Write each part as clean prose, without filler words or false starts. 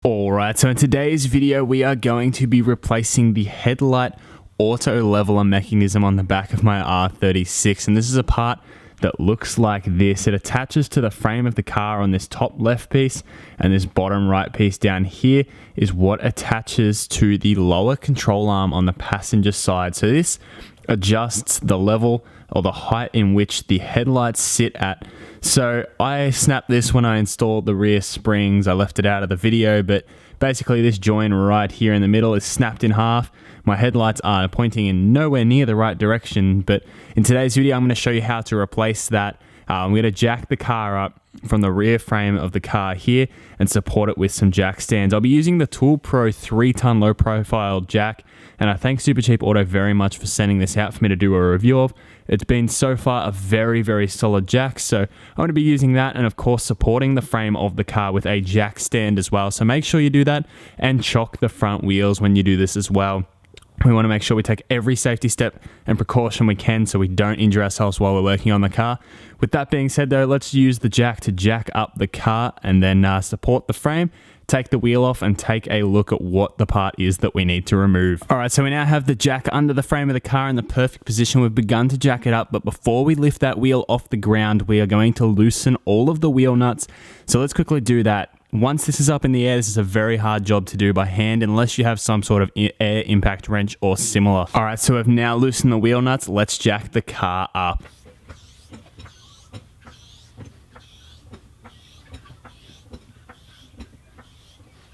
Alright, so in today's video we are going to be replacing the headlight auto leveler mechanism on the back of my R36, and this is a part that looks like this. It attaches to the frame of the car on this top left piece, and this bottom right piece down here is what attaches to the lower control arm on the passenger side. So this adjusts the level or the height in which the headlights sit at. So I snapped this when I installed the rear springs. I left it out of the video, but basically this joint right here in the middle is snapped in half. My headlights are pointing in nowhere near the right direction, but in today's video I'm going to show you how to replace that. I'm going to jack the car up from the rear frame of the car here and support it with some jack stands. I'll be using the Tool Pro 3-ton low profile jack, and I thank Supercheap Auto very much for sending this out for me to do a review of. It's been so far a very, very solid jack, so I'm going to be using that and of course supporting the frame of the car with a jack stand as well. So make sure you do that and chock the front wheels when you do this as well. We want to make sure we take every safety step and precaution we can so we don't injure ourselves while we're working on the car. With that being said though, let's use the jack to jack up the car and then support the frame, take the wheel off and take a look at what the part is that we need to remove. Alright, so we now have the jack under the frame of the car in the perfect position. We've begun to jack it up, but before we lift that wheel off the ground, we are going to loosen all of the wheel nuts. So let's quickly do that. Once this is up in the air, this is a very hard job to do by hand unless you have some sort of air impact wrench or similar. Alright, so we've now loosened the wheel nuts. Let's jack the car up.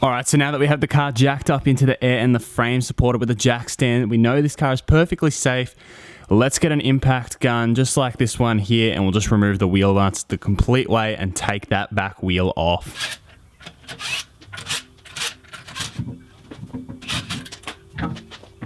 Alright, so now that we have the car jacked up into the air and the frame supported with a jack stand, we know this car is perfectly safe. Let's get an impact gun just like this one here, and we'll just remove the wheel nuts the complete way and take that back wheel off.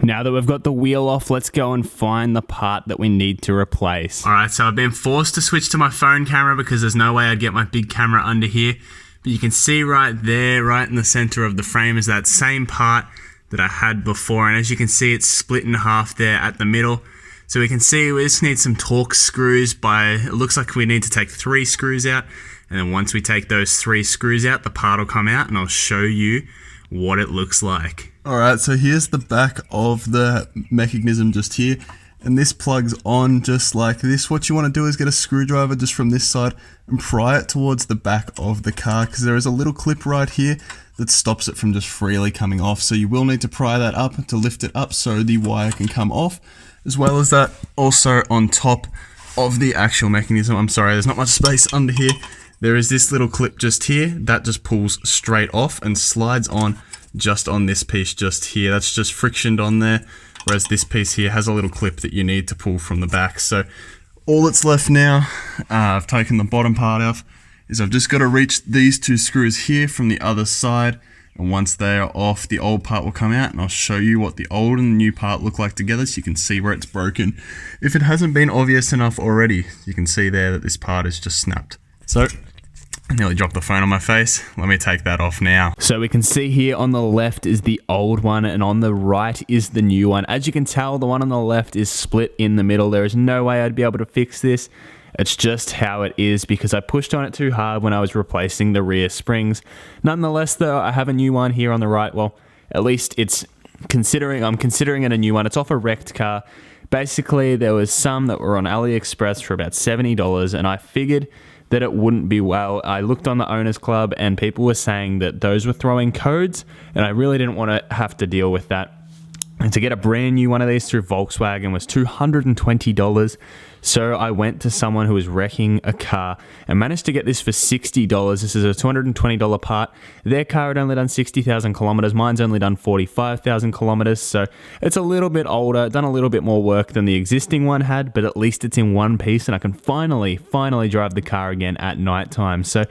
Now that we've got the wheel off, let's go and find the part that we need to replace. Alright, so I've been forced to switch to my phone camera because there's no way I'd get my big camera under here. But you can see right there, right in the center of the frame, is that same part that I had before. And as you can see, it's split in half there at the middle. So we can see we just need some Torx screws. It looks like we need to take 3 screws out. And then once we take those 3 screws out, the part will come out and I'll show you what it looks like. Alright, so here's the back of the mechanism just here. And this plugs on just like this. What you want to do is get a screwdriver just from this side and pry it towards the back of the car, because there is a little clip right here that stops it from just freely coming off. So you will need to pry that up to lift it up so the wire can come off, as well as that also on top of the actual mechanism. I'm sorry, there's not much space under here. There is this little clip just here that just pulls straight off and slides on just on this piece just here. That's just frictioned on there. Whereas this piece here has a little clip that you need to pull from the back. So all that's left now, I've taken the bottom part off, is I've just got to reach these 2 screws here from the other side. And once they are off, the old part will come out and I'll show you what the old and the new part look like together so you can see where it's broken. If it hasn't been obvious enough already, you can see there that this part is just snapped. So I nearly dropped the phone on my face. Let me take that off now. So we can see here on the left is the old one and on the right is the new one. As you can tell, the one on the left is split in the middle. There is no way I'd be able to fix this. It's just how it is because I pushed on it too hard when I was replacing the rear springs. Nonetheless though, I have a new one here on the right. Well, at least I'm considering it a new one. It's off a wrecked car. Basically, there was some that were on AliExpress for about $70 and I figured that it wouldn't be well. I looked on the Owners Club and people were saying that those were throwing codes and I really didn't want to have to deal with that. And to get a brand new one of these through Volkswagen was $220. So I went to someone who was wrecking a car and managed to get this for $60. This is a $220 part. Their car had only done 60,000 kilometers. Mine's only done 45,000 kilometers. So it's a little bit older, done a little bit more work than the existing one had, but at least it's in one piece and I can finally drive the car again at nighttime. So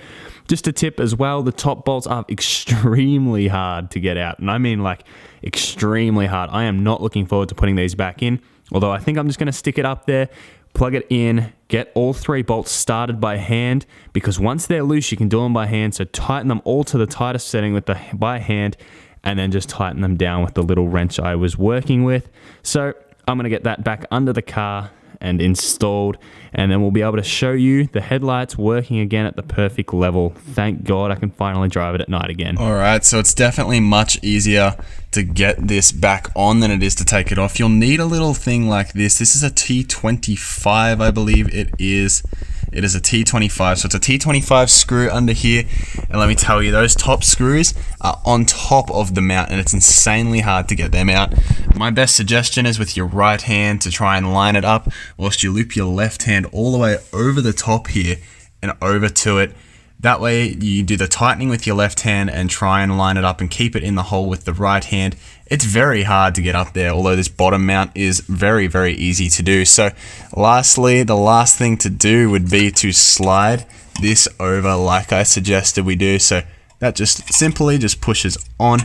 just a tip as well, the top bolts are extremely hard to get out. And I mean like extremely hard. I am not looking forward to putting these back in, although I think I'm just going to stick it up there, plug it in, get all 3 bolts started by hand, because once they're loose, you can do them by hand. So tighten them all to the tightest setting by hand, and then just tighten them down with the little wrench I was working with. So I'm going to get that back under the car and installed, and then we'll be able to show you the headlights working again at the perfect level. Thank God I can finally drive it at night again. Alright, so it's definitely much easier to get this back on than it is to take it off. You'll need a little thing like this. This is a T25, I believe it is. It is a T25, so it's a T25 screw under here, and let me tell you, those top screws are on top of the mount, and it's insanely hard to get them out. My best suggestion is with your right hand to try and line it up, whilst you loop your left hand all the way over the top here and over to it. That way you do the tightening with your left hand and try and line it up and keep it in the hole with the right hand. It's very hard to get up there, although this bottom mount is very, very easy to do. So lastly, the last thing to do would be to slide this over like I suggested we do. So that just simply just pushes on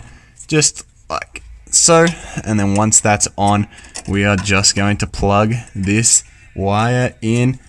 just like so. And then once that's on, we are just going to plug this wire in,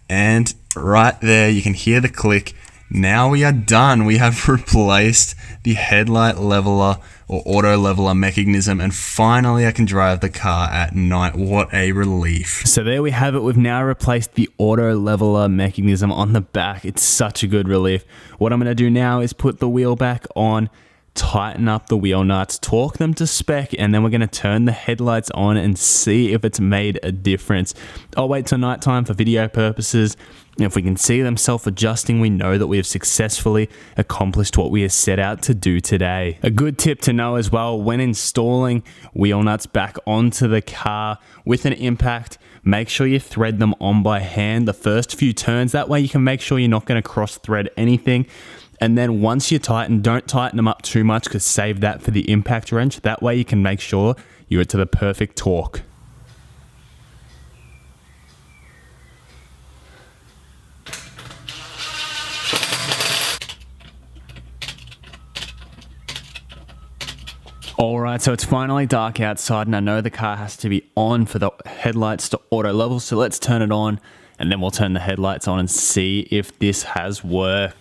and right there you can hear the click. Now we are done. We have replaced the headlight leveler or auto leveler mechanism, and finally I can drive the car at night. What a relief. So there we have it. We've now replaced the auto leveler mechanism on the back. It's such a good relief. What I'm going to do now is put the wheel back on, tighten up the wheel nuts, torque them to spec, and then we're going to turn the headlights on and see if it's made a difference. I'll wait till nighttime for video purposes. If we can see them self-adjusting, we know that we have successfully accomplished what we have set out to do today. A good tip to know as well, when installing wheel nuts back onto the car with an impact, make sure you thread them on by hand the first few turns. That way you can make sure you're not going to cross thread anything. And then once you tighten, don't tighten them up too much, because save that for the impact wrench. That way you can make sure you're to the perfect torque. Alright, so it's finally dark outside, and I know the car has to be on for the headlights to auto level, so let's turn it on, and then we'll turn the headlights on and see if this has worked.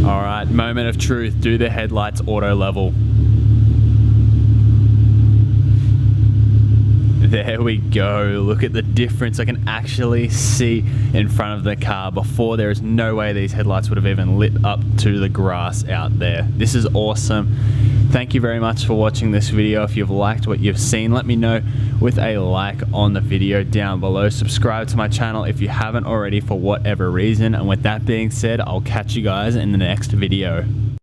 Alright, moment of truth. Do the headlights auto level. There we go. Look at the difference. I can actually see in front of the car. Before, there is no way these headlights would have even lit up to the grass out there. This is awesome. Thank you very much for watching this video. If you've liked what you've seen, let me know with a like on the video down below. Subscribe to my channel if you haven't already for whatever reason. And with that being said, I'll catch you guys in the next video.